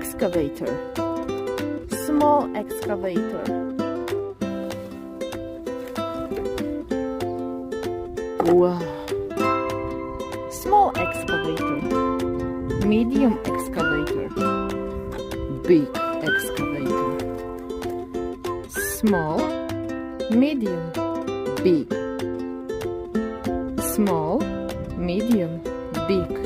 excavator, small excavator. Wow! Small excavator, medium excavator, big excavator. Small, medium, big. Small, medium, big.